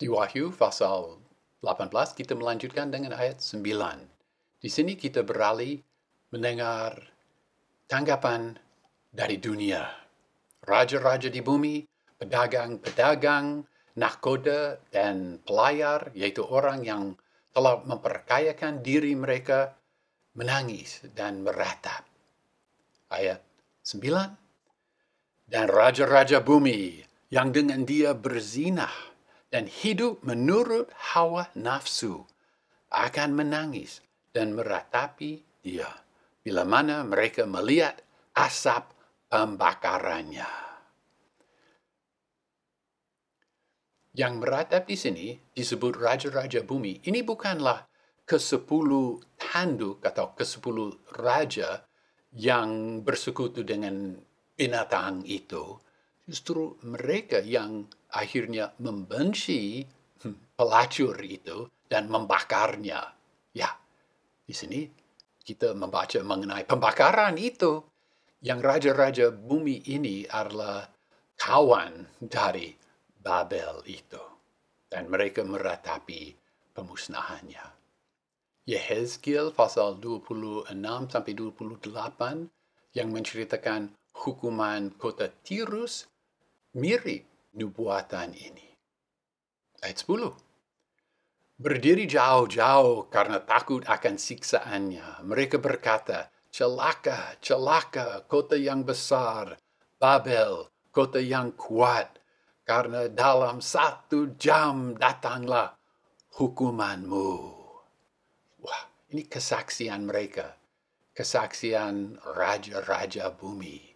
Di Wahyu pasal 18 kita melanjutkan dengan ayat 9. Di sini kita beralih mendengar tanggapan dari dunia. Raja-raja di bumi, pedagang-pedagang, nahkoda dan pelayar, yaitu orang yang telah memperkayakan diri mereka, menangis dan meratap. Ayat 9. Dan raja-raja bumi yang dengan dia berzinah dan hidup menurut hawa nafsu akan menangis dan meratapi dia bila mana mereka melihat asap pembakarannya. Yang meratap di sini disebut raja-raja bumi. Ini bukanlah ke-10 tanduk atau ke-10 raja yang bersekutu dengan binatang itu. Justru mereka yang akhirnya membenci pelacur itu dan membakarnya. Ya, di sini kita membaca mengenai pembakaran itu. Yang raja-raja bumi ini adalah kawan dari Babel itu. Dan mereka meratapi pemusnahannya. Yehezkiel pasal 26-28 yang menceritakan hukuman kota Tirus mirip nubuatan ini. Ayat 10. Berdiri jauh-jauh karena takut akan siksaannya. Mereka berkata, celaka, celaka, kota yang besar, Babel, kota yang kuat, karena dalam 1 jam datanglah hukumanmu. Wah, ini kesaksian mereka, kesaksian raja-raja bumi,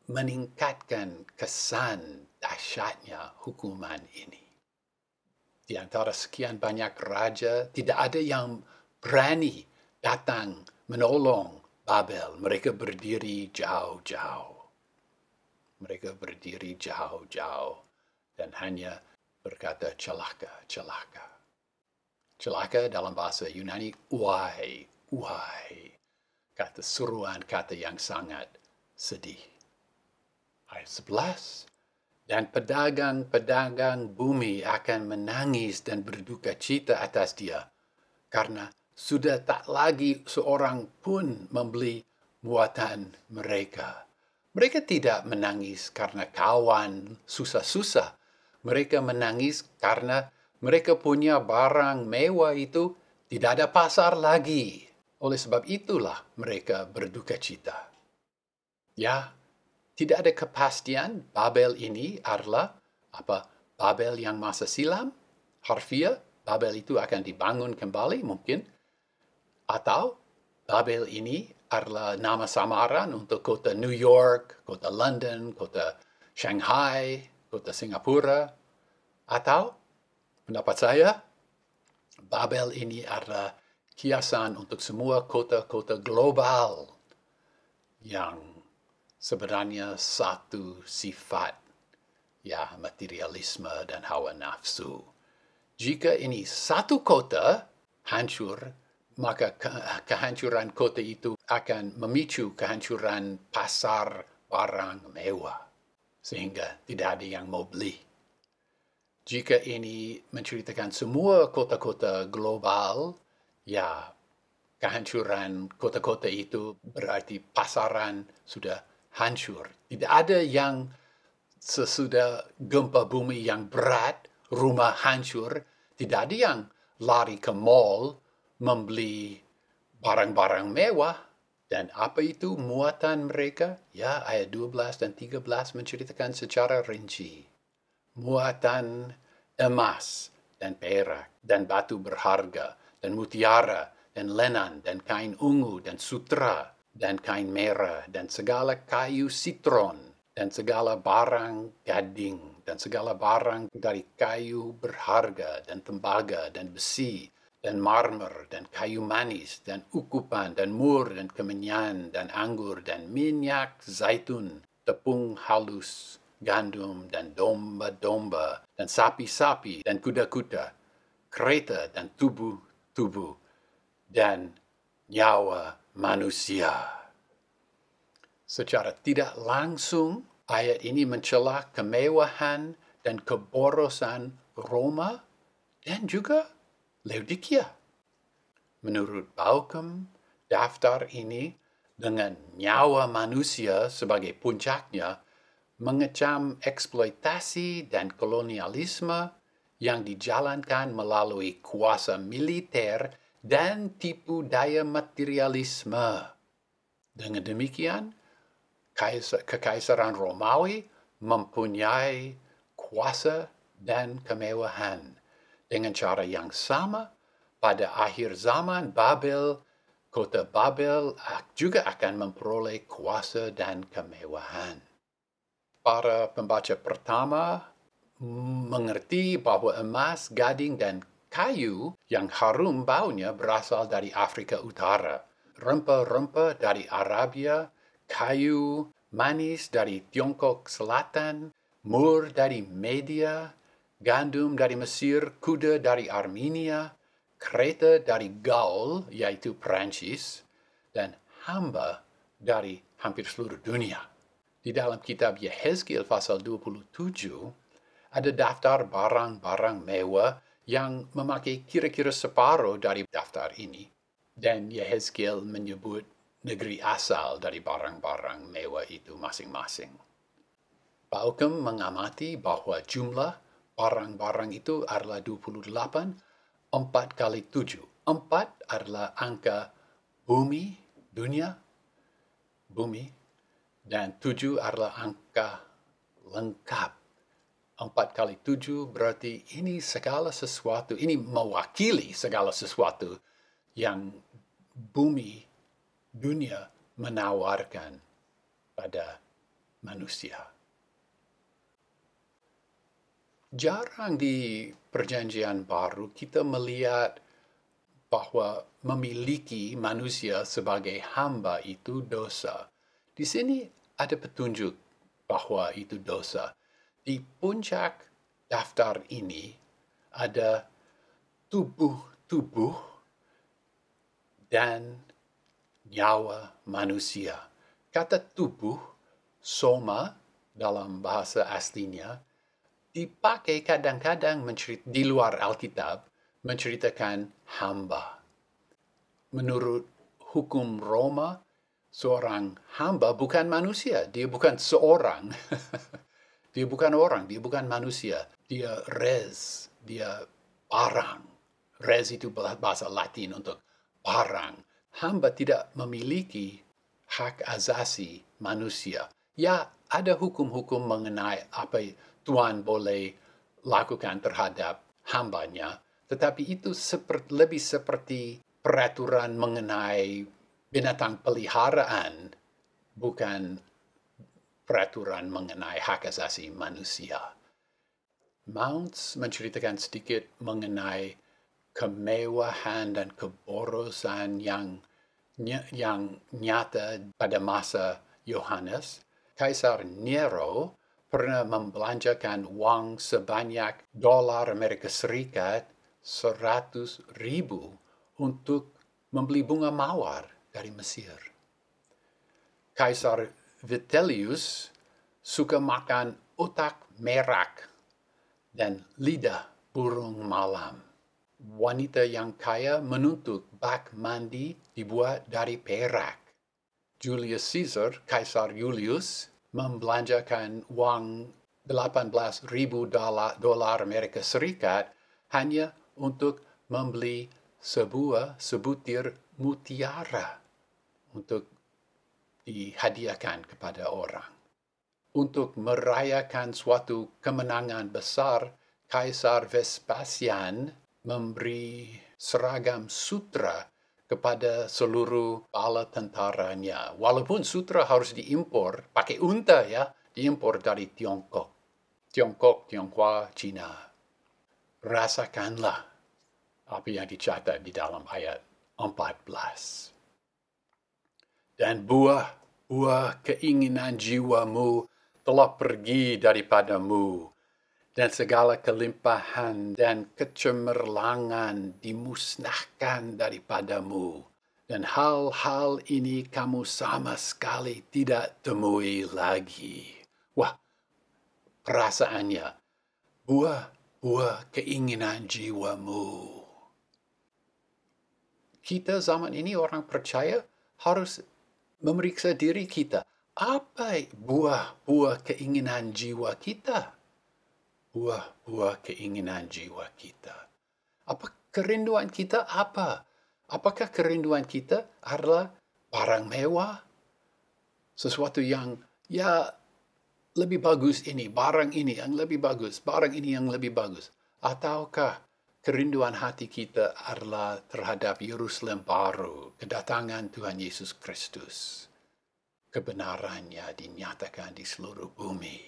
meningkatkan kesan dahsyatnya hukuman ini. Di antara sekian banyak raja, tidak ada yang berani datang menolong Babel. Mereka berdiri jauh-jauh. Mereka berdiri jauh-jauh dan hanya berkata celaka, celaka. Celaka dalam bahasa Yunani, uhai, uhai. Kata seruan, kata yang sangat sedih. Ayat 11. Dan pedagang-pedagang bumi akan menangis dan berduka cita atas dia, karena sudah tak lagi seorang pun membeli buatan mereka. Mereka tidak menangis karena kawan susah-susah. Mereka menangis karena mereka punya barang mewah itu tidak ada pasar lagi. Oleh sebab itulah mereka berduka cita. Ya, tidak ada kepastian Babel ini adalah Babel yang masa silam, harfiah, Babel itu akan dibangun kembali mungkin, atau Babel ini adalah nama samaran untuk kota New York, kota London, kota Shanghai, kota Singapura, atau pendapat saya, Babel ini adalah kiasan untuk semua kota-kota global yang sebenarnya satu sifat, ya, materialisme dan hawa nafsu. Jika ini satu kota hancur, maka kehancuran kota itu akan memicu kehancuran pasar barang mewah, sehingga tidak ada yang mau beli. Jika ini menceritakan semua kota-kota global, ya, kehancuran kota-kota itu berarti pasaran sudah hancur. Tidak ada yang sesudah gempa bumi yang berat, rumah hancur, tidak ada yang lari ke mall membeli barang-barang mewah. Dan apa itu muatan mereka? Ya, ayat 12 dan 13 menceritakan secara rinci. Muatan emas dan perak dan batu berharga dan mutiara dan lenan dan kain ungu dan sutra dan kain merah, dan segala kayu sitron, dan segala barang gading, dan segala barang dari kayu berharga, dan tembaga, dan besi, dan marmer, dan kayu manis, dan ukupan, dan mur, dan kemenyan, dan anggur, dan minyak zaitun, tepung halus, gandum, dan domba-domba, dan sapi-sapi, dan kuda-kuda, kereta, dan tubuh-tubuh, dan nyawa manusia. Secara tidak langsung, ayat ini mencela kemewahan dan keborosan Roma dan juga Laodikia. Menurut Bauckham, daftar ini dengan nyawa manusia sebagai puncaknya mengecam eksploitasi dan kolonialisme yang dijalankan melalui kuasa militer dan tipu daya materialisme. Dengan demikian, Kekaisaran Romawi mempunyai kuasa dan kemewahan. Dengan cara yang sama, pada akhir zaman Babel, kota Babel juga akan memperoleh kuasa dan kemewahan. Para pembaca pertama mengerti bahwa emas, gading, dan kayu yang harum baunya berasal dari Afrika Utara, rempah-rempah dari Arabia, kayu manis dari Tiongkok Selatan, mur dari Media, gandum dari Mesir, kuda dari Armenia, kereta dari Gaul, yaitu Perancis, dan hamba dari hampir seluruh dunia. Di dalam kitab Yehezkiel pasal 27, ada daftar barang-barang mewah yang memakai kira-kira separuh dari daftar ini. Dan Yehezkiel menyebut negeri asal dari barang-barang mewah itu masing-masing. Bauckham mengamati bahwa jumlah barang-barang itu adalah 28, 4 kali 7. 4 adalah angka bumi, dunia, bumi, dan 7 adalah angka lengkap. 4 kali 7 berarti ini segala sesuatu, ini mewakili segala sesuatu yang bumi, dunia menawarkan pada manusia. Jarang di Perjanjian Baru kita melihat bahwa memiliki manusia sebagai hamba itu dosa. Di sini ada petunjuk bahwa itu dosa. Di puncak daftar ini ada tubuh-tubuh dan nyawa manusia. Kata tubuh, soma dalam bahasa aslinya, dipakai kadang-kadang di luar Alkitab menceritakan hamba. Menurut hukum Roma, seorang hamba bukan manusia, dia bukan seorang. Dia bukan orang, dia bukan manusia. Dia res, dia barang. Res itu bahasa Latin untuk barang. Hamba tidak memiliki hak asasi manusia. Ya, ada hukum-hukum mengenai apa Tuhan boleh lakukan terhadap hambanya, tetapi itu lebih seperti peraturan mengenai binatang peliharaan, bukan peraturan mengenai hak asasi manusia. Mounce menceritakan sedikit mengenai kemewahan dan keborosan yang nyata pada masa Yohanes. Kaisar Nero pernah membelanjakan uang sebanyak dolar Amerika Serikat 100.000 untuk membeli bunga mawar dari Mesir. Kaisar Vitellius suka makan otak merak dan lidah burung malam. Wanita yang kaya menuntut bak mandi dibuat dari perak. Julius Caesar, Kaisar Julius, membelanjakan uang 18.000 dolar Amerika Serikat hanya untuk membeli sebutir mutiara untuk dihadiahkan kepada orang. Untuk merayakan suatu kemenangan besar, Kaisar Vespasian memberi seragam sutra kepada seluruh bala tentaranya. Walaupun sutra harus diimpor, pakai unta ya, diimpor dari Tiongkok, Tionghoa, Cina. Rasakanlah apa yang dicatat di dalam ayat 14. Dan buah keinginan jiwamu telah pergi daripadamu, dan segala kelimpahan dan kecemerlangan dimusnahkan daripadamu. Dan hal-hal ini kamu sama sekali tidak temui lagi. Wah, perasaannya, buah buah keinginan jiwamu. Kita zaman ini orang percaya harus memeriksa diri kita. Apa buah-buah keinginan jiwa kita? Buah-buah keinginan jiwa kita. Apa kerinduan kita apa? Apakah kerinduan kita adalah barang mewah? Sesuatu yang lebih bagus ini, barang ini yang lebih bagus, barang ini yang lebih bagus. Ataukah kerinduan hati kita adalah terhadap Yerusalem baru, kedatangan Tuhan Yesus Kristus. Kebenarannya dinyatakan di seluruh bumi.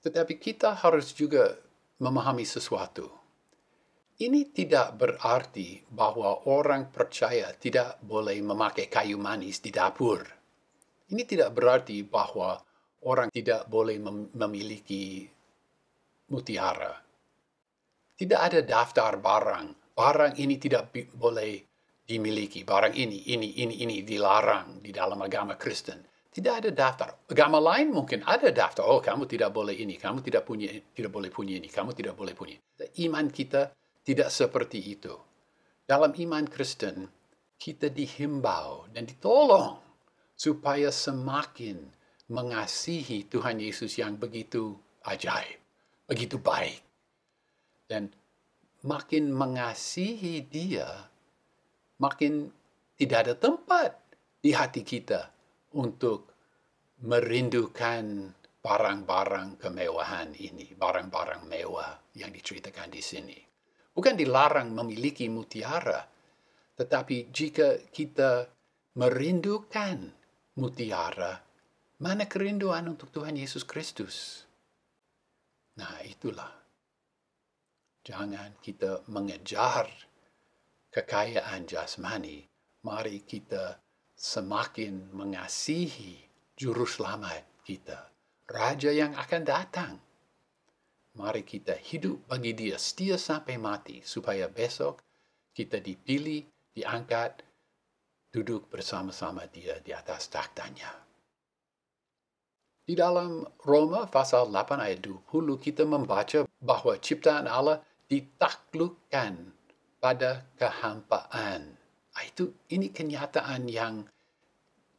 Tetapi kita harus juga memahami sesuatu. Ini tidak berarti bahwa orang percaya tidak boleh memakai kayu manis di dapur. Ini tidak berarti bahwa orang tidak boleh memiliki mutiara. Tidak ada daftar barang. Barang ini tidak boleh dimiliki. Barang ini dilarang di dalam agama Kristen. Tidak ada daftar. Agama lain mungkin ada daftar. Oh, kamu tidak boleh ini. Kamu tidak boleh punya ini. Kamu tidak boleh punya. Iman kita tidak seperti itu. Dalam iman Kristen, kita dihimbau dan ditolong supaya semakin mengasihi Tuhan Yesus yang begitu ajaib, begitu baik. Dan makin mengasihi Dia, makin tidak ada tempat di hati kita untuk merindukan barang-barang kemewahan ini, barang-barang mewah yang diceritakan di sini. Bukan dilarang memiliki mutiara, tetapi jika kita merindukan mutiara, mana kerinduan untuk Tuhan Yesus Kristus? Nah, itulah. Jangan kita mengejar kekayaan jasmani. Mari kita semakin mengasihi Juru Selamat kita, Raja yang akan datang. Mari kita hidup bagi Dia setia sampai mati, supaya besok kita dipilih, diangkat, duduk bersama-sama Dia di atas takhtanya. Di dalam Roma pasal 8 ayat 20 kita membaca bahwa ciptaan Allah ditaklukkan pada kehampaan. Ini kenyataan yang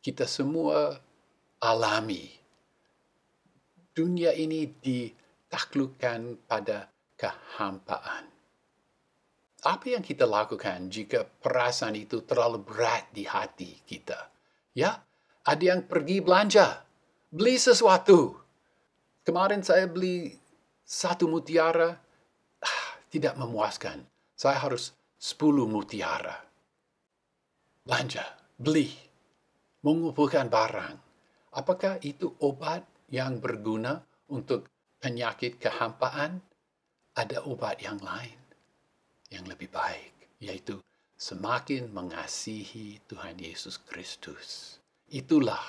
kita semua alami. Dunia ini ditaklukkan pada kehampaan. Apa yang kita lakukan jika perasaan itu terlalu berat di hati kita? Ya, ada yang pergi belanja, beli sesuatu. Kemarin saya beli satu mutiara, tidak memuaskan. Saya harus 10 mutiara. Belanja, beli, mengumpulkan barang. Apakah itu obat yang berguna untuk penyakit kehampaan? Ada obat yang lain yang lebih baik, yaitu semakin mengasihi Tuhan Yesus Kristus. Itulah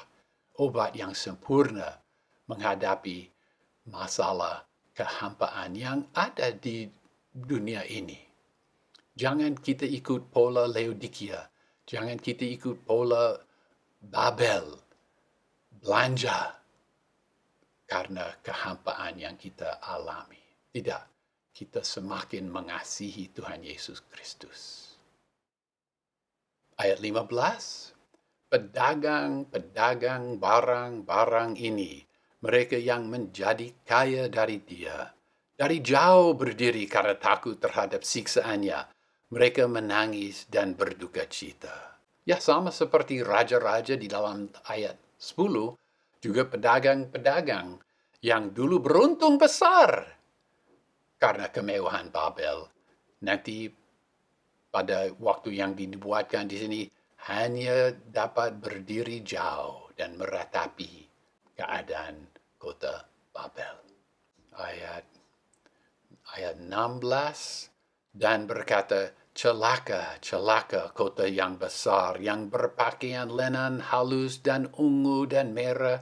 obat yang sempurna menghadapi masalah kehampaan yang ada di dunia ini. Jangan kita ikut pola Laodikia. Jangan kita ikut pola Babel. Belanja karena kehampaan yang kita alami. Tidak, kita semakin mengasihi Tuhan Yesus Kristus. Ayat 15, pedagang-pedagang barang-barang ini, mereka yang menjadi kaya dari Dia, dari jauh berdiri karena takut terhadap siksaannya, mereka menangis dan berduka cita. Ya, sama seperti raja-raja di dalam ayat 10, juga pedagang-pedagang yang dulu beruntung besar karena kemewahan Babel. Nanti pada waktu yang dibuatkan di sini hanya dapat berdiri jauh dan meratapi keadaan kota Babel. Ayat 16, dan berkata, celaka, celaka kota yang besar, yang berpakaian lenan halus dan ungu dan merah,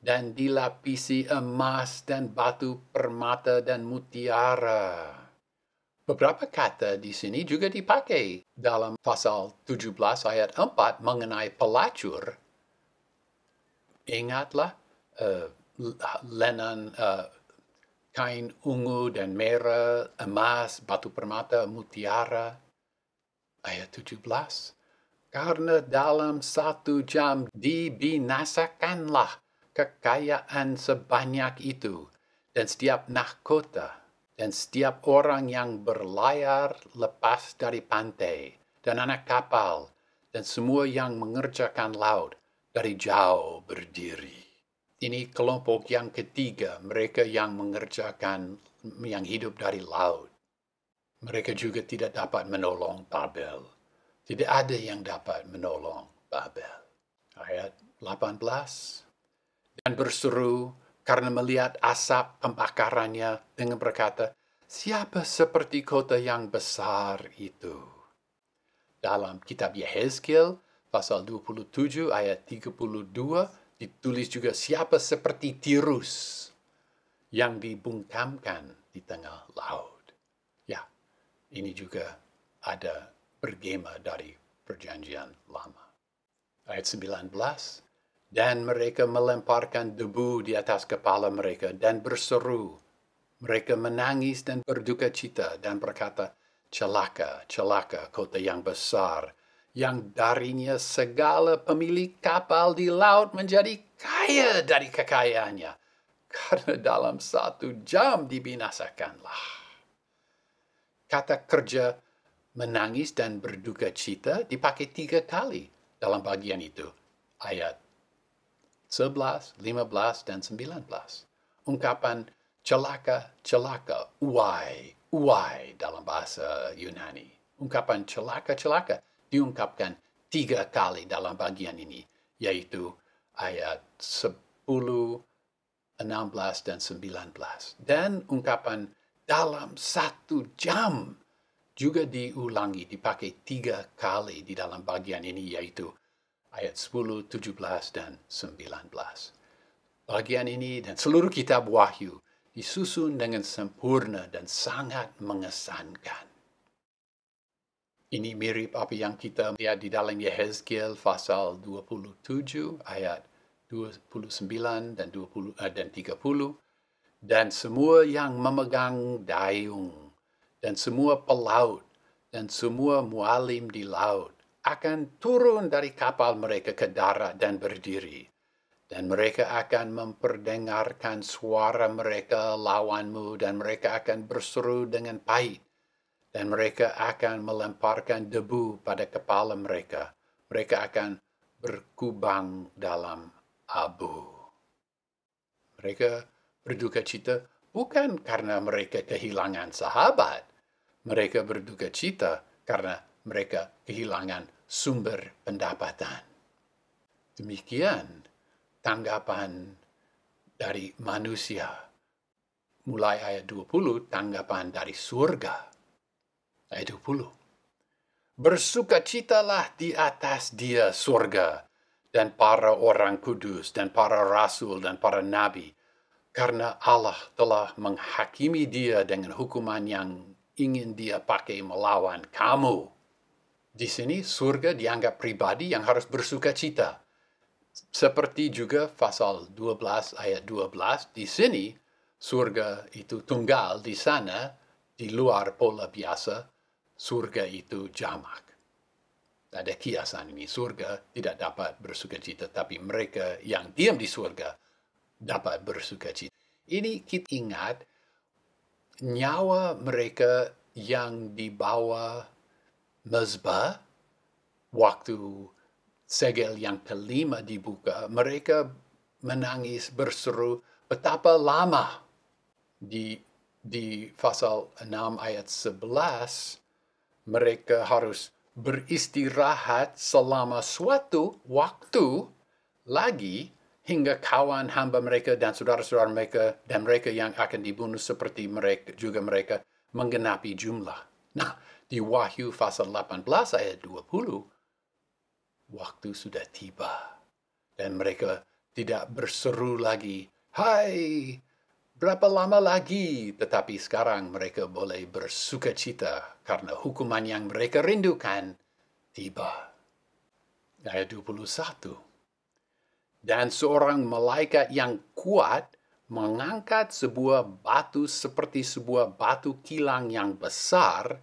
dan dilapisi emas dan batu permata dan mutiara. Beberapa kata di sini juga dipakai dalam pasal 17 ayat 4 mengenai pelacur. Ingatlah lenan kain ungu dan merah, emas, batu permata, mutiara. Ayat 17. Karena dalam 1 jam dibinasakanlah kekayaan sebanyak itu, dan setiap nahkota, dan setiap orang yang berlayar lepas dari pantai, dan anak kapal, dan semua yang mengerjakan laut dari jauh berdiri. Ini kelompok yang ketiga, mereka yang mengerjakan, yang hidup dari laut. Mereka juga tidak dapat menolong Babel. Tidak ada yang dapat menolong Babel. Ayat 18. Dan berseru karena melihat asap pembakarannya dengan berkata, siapa seperti kota yang besar itu? Dalam kitab Yehezkiel, pasal 27 ayat 32, ditulis juga siapa seperti Tirus yang dibungkamkan di tengah laut. Ya, ini juga ada bergema dari perjanjian lama. Ayat 19. Dan mereka melemparkan debu di atas kepala mereka dan berseru. Mereka menangis dan berduka cita dan berkata, celaka, celaka kota yang besar, yang darinya segala pemilik kapal di laut menjadi kaya dari kekayaannya, karena dalam 1 jam dibinasakanlah. Kata kerja menangis dan berduka cita dipakai 3 kali dalam bagian itu. Ayat 11, 15, dan 19. Ungkapan celaka, celaka, uai, uai dalam bahasa Yunani. Ungkapan celaka, celaka diungkapkan 3 kali dalam bagian ini, yaitu ayat 10, 16, dan 19. Dan ungkapan dalam 1 jam juga diulangi, dipakai 3 kali di dalam bagian ini, yaitu ayat 10, 17, dan 19. Bagian ini dan seluruh kitab Wahyu disusun dengan sempurna dan sangat mengesankan. Ini mirip apa yang kita lihat di dalam Yehezkiel pasal 27 ayat 29 dan 30. Dan semua yang memegang dayung, dan semua pelaut, dan semua mualim di laut akan turun dari kapal mereka ke darat dan berdiri. Dan mereka akan memperdengarkan suara mereka lawanmu, dan mereka akan berseru dengan pahit. Dan mereka akan melemparkan debu pada kepala mereka. Mereka akan berkubang dalam abu. Mereka berduka cita bukan karena mereka kehilangan sahabat. Mereka berduka cita karena mereka kehilangan sumber pendapatan. Demikian tanggapan dari manusia. Mulai ayat 20, tanggapan dari surga. Ayat 20. Bersukacitalah di atas dia surga, dan para orang kudus, dan para rasul, dan para nabi, karena Allah telah menghakimi dia dengan hukuman yang ingin dia pakai melawan kamu. Di sini surga dianggap pribadi yang harus bersukacita. Seperti juga pasal 12 ayat 12, di sini surga itu tunggal, di sana di luar pola biasa surga itu jamak. Ada kiasan ini, surga tidak dapat bersukacita, tapi mereka yang diam di surga dapat bersukacita. Ini kita ingat nyawa mereka yang dibawa mezbah waktu segel yang kelima dibuka, mereka menangis berseru betapa lama. Di pasal 6 ayat 11 mereka harus beristirahat selama suatu waktu lagi hingga kawan hamba mereka dan saudara-saudara mereka dan mereka yang akan dibunuh seperti mereka juga mereka menggenapi jumlah. Nah, di Wahyu pasal 18 ayat 20, waktu sudah tiba. Dan mereka tidak berseru lagi, hai, berapa lama lagi? Tetapi sekarang mereka boleh bersukacita karena hukuman yang mereka rindukan tiba. Ayat 21. Dan seorang malaikat yang kuat mengangkat sebuah batu seperti sebuah batu kilang yang besar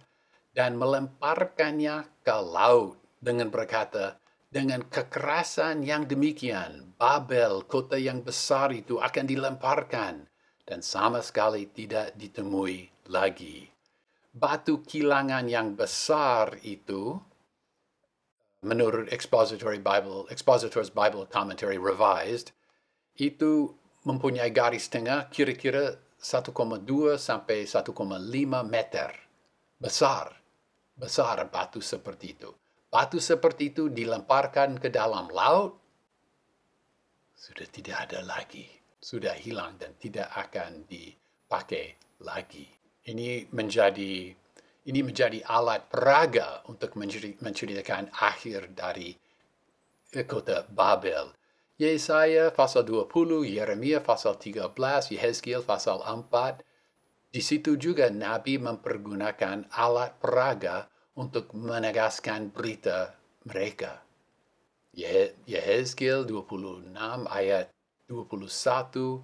dan melemparkannya ke laut dengan berkata, dengan kekerasan yang demikian, Babel, kota yang besar itu akan dilemparkan dan sama sekali tidak ditemui lagi. Batu kilangan yang besar itu, menurut Expositor's Bible Commentary Revised, itu mempunyai garis tengah kira-kira 1,2 sampai 1,5 meter. Besar batu seperti itu. Batu seperti itu dilemparkan ke dalam laut, sudah tidak ada lagi. Sudah hilang dan tidak akan dipakai lagi. Ini menjadi alat peraga untuk menceritakan akhir dari kota Babel. Yesaya pasal 20, Yeremia pasal 13, Yehezkiel pasal 4. Di situ juga Nabi mempergunakan alat peraga untuk menegaskan berita mereka. Yehezkiel 26 ayat 21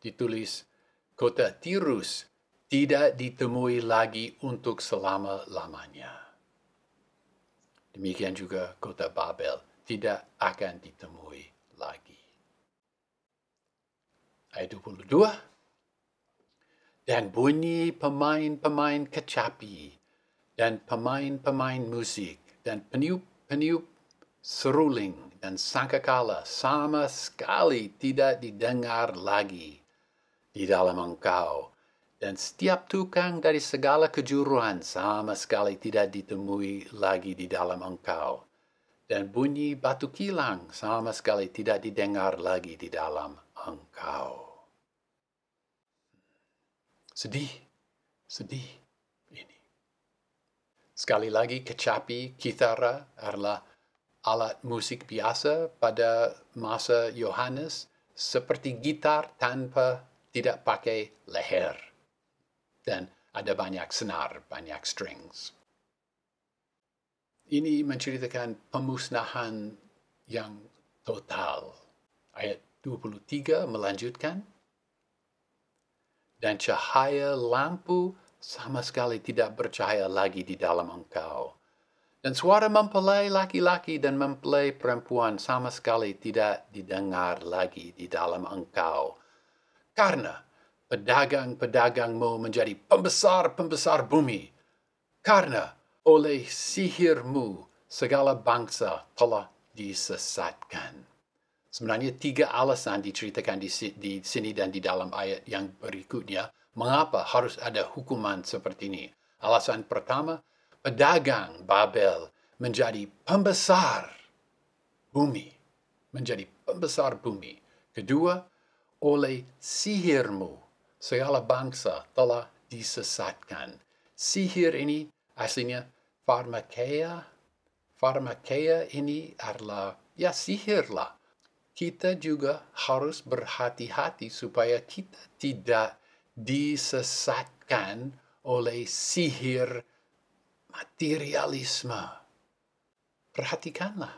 ditulis, kota Tirus tidak ditemui lagi untuk selama-lamanya. Demikian juga kota Babel tidak akan ditemui lagi. Ayat 22. Dan bunyi pemain-pemain kecapi, dan pemain-pemain musik, dan peniup-peniup seruling, dan sangkakala sama sekali tidak didengar lagi di dalam engkau. Dan setiap tukang dari segala kejuruan sama sekali tidak ditemui lagi di dalam engkau. Dan bunyi batu kilang sama sekali tidak didengar lagi di dalam engkau. Sedih ini. Sekali lagi, kecapi, kitara adalah alat musik biasa pada masa Yohanes, seperti gitar tanpa tidak pakai leher. Dan ada banyak senar, banyak strings. Ini menceritakan pemusnahan yang total. Ayat 23 melanjutkan, dan cahaya lampu sama sekali tidak bercahaya lagi di dalam engkau. Dan suara mempelai laki-laki dan mempelai perempuan sama sekali tidak didengar lagi di dalam engkau. Karena pedagang-pedagangmu menjadi pembesar-pembesar bumi. Karena oleh sihirmu segala bangsa telah disesatkan. Sebenarnya 3 alasan diceritakan di sini dan di dalam ayat yang berikutnya. Mengapa harus ada hukuman seperti ini? Alasan pertama, pedagang Babel menjadi pembesar bumi. Menjadi pembesar bumi. Kedua, oleh sihirmu segala bangsa telah disesatkan. Sihir ini aslinya pharmakeia. Pharmakeia ini adalah, sihir lah. Kita juga harus berhati-hati supaya kita tidak disesatkan oleh sihir materialisme. Perhatikanlah,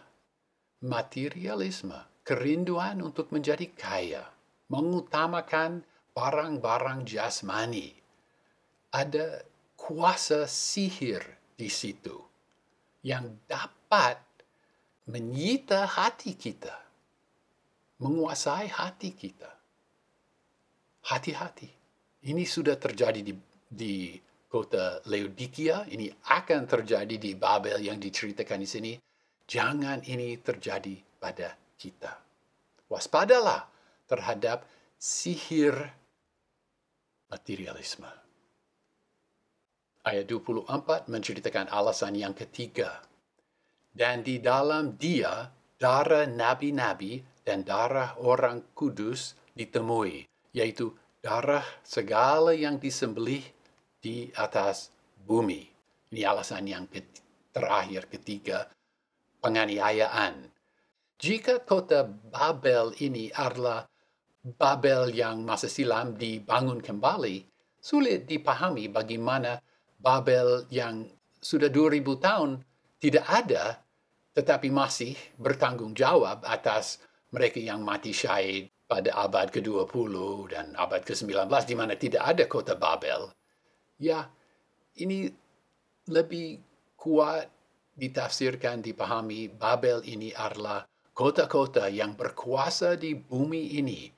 materialisme, kerinduan untuk menjadi kaya, mengutamakan barang-barang jasmani. Ada kuasa sihir di situ yang dapat menyita hati kita. Menguasai hati kita. Hati-hati. Ini sudah terjadi di kota Laodikia. Ini akan terjadi di Babel yang diceritakan di sini. Jangan ini terjadi pada kita. Waspadalah terhadap sihir materialisme. Ayat 24 menceritakan alasan yang ketiga. Dan di dalam dia, darah nabi-nabi dan darah orang kudus ditemui, yaitu darah segala yang disembelih di atas bumi. Ini alasan yang terakhir ketiga, penganiayaan. Jika kota Babel ini adalah Babel yang masa silam dibangun kembali, sulit dipahami bagaimana Babel yang sudah 2000 tahun tidak ada, tetapi masih bertanggung jawab atas mereka yang mati syahid pada abad ke-20 dan abad ke-19 di mana tidak ada kota Babel. Ya, ini lebih kuat ditafsirkan, dipahami, Babel ini adalah kota-kota yang berkuasa di bumi ini.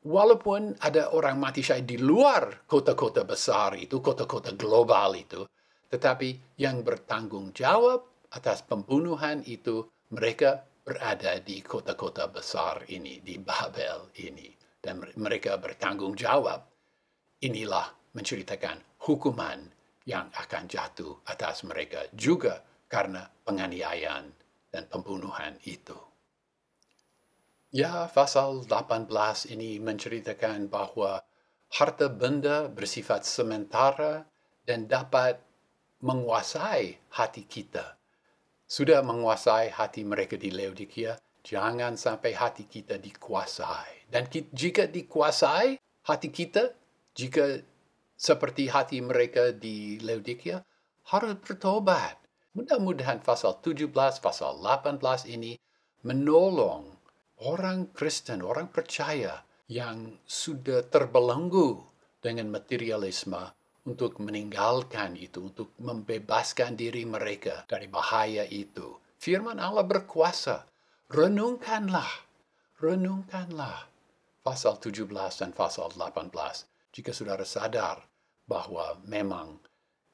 Walaupun ada orang mati syahid di luar kota-kota besar itu, kota-kota global itu, tetapi yang bertanggung jawab atas pembunuhan itu, mereka berada di kota-kota besar ini, di Babel ini. Dan mereka bertanggung jawab. Inilah menceritakan hukuman yang akan jatuh atas mereka juga karena penganiayaan dan pembunuhan itu. Ya, pasal 18 ini menceritakan bahwa harta benda bersifat sementara dan dapat menguasai hati kita. Sudah menguasai hati mereka di Laodikia, jangan sampai hati kita dikuasai. Dan jika dikuasai hati kita, jika seperti hati mereka di Laodikia, harus bertobat. Mudah-mudahan pasal 17, pasal 18 ini menolong orang Kristen, orang percaya yang sudah terbelenggu dengan materialisme untuk meninggalkan itu, untuk membebaskan diri mereka dari bahaya itu. Firman Allah berkuasa. Renungkanlah pasal 17 dan pasal 18 jika saudara sadar bahwa memang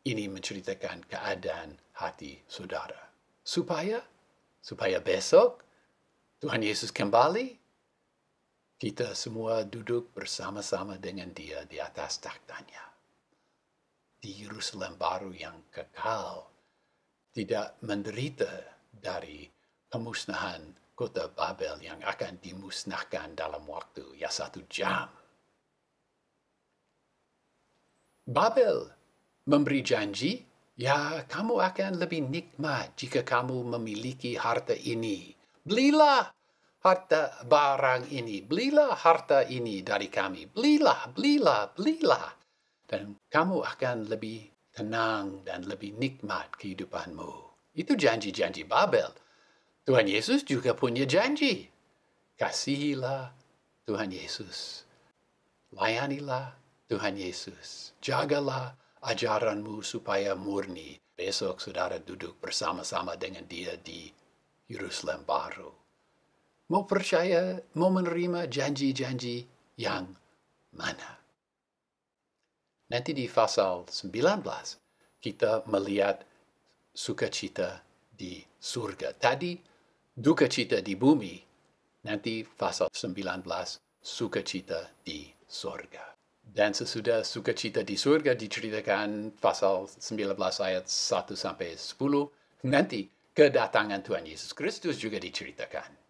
ini menceritakan keadaan hati saudara. Supaya besok Tuhan Yesus kembali, kita semua duduk bersama-sama dengan Dia di atas takhtanya. Di Yerusalem baru yang kekal, tidak menderita dari pemusnahan kota Babel yang akan dimusnahkan dalam waktu 1 jam. Babel memberi janji, ya kamu akan lebih nikmat jika kamu memiliki harta ini. Belilah harta barang ini, belilah harta ini dari kami, belilah. Dan kamu akan lebih tenang dan lebih nikmat kehidupanmu. Itu janji-janji Babel. Tuhan Yesus juga punya janji. Kasihilah Tuhan Yesus. Layanilah Tuhan Yesus. Jagalah ajaranmu supaya murni. Besok saudara duduk bersama-sama dengan Dia di Yerusalem baru. Mau percaya, mau menerima janji-janji yang mana? Nanti di pasal 19, kita melihat sukacita di surga. Tadi, duka cita di bumi. Nanti pasal 19, sukacita di surga. Dan sesudah sukacita di surga diceritakan pasal 19 ayat 1-10, nanti kedatangan Tuhan Yesus Kristus juga diceritakan.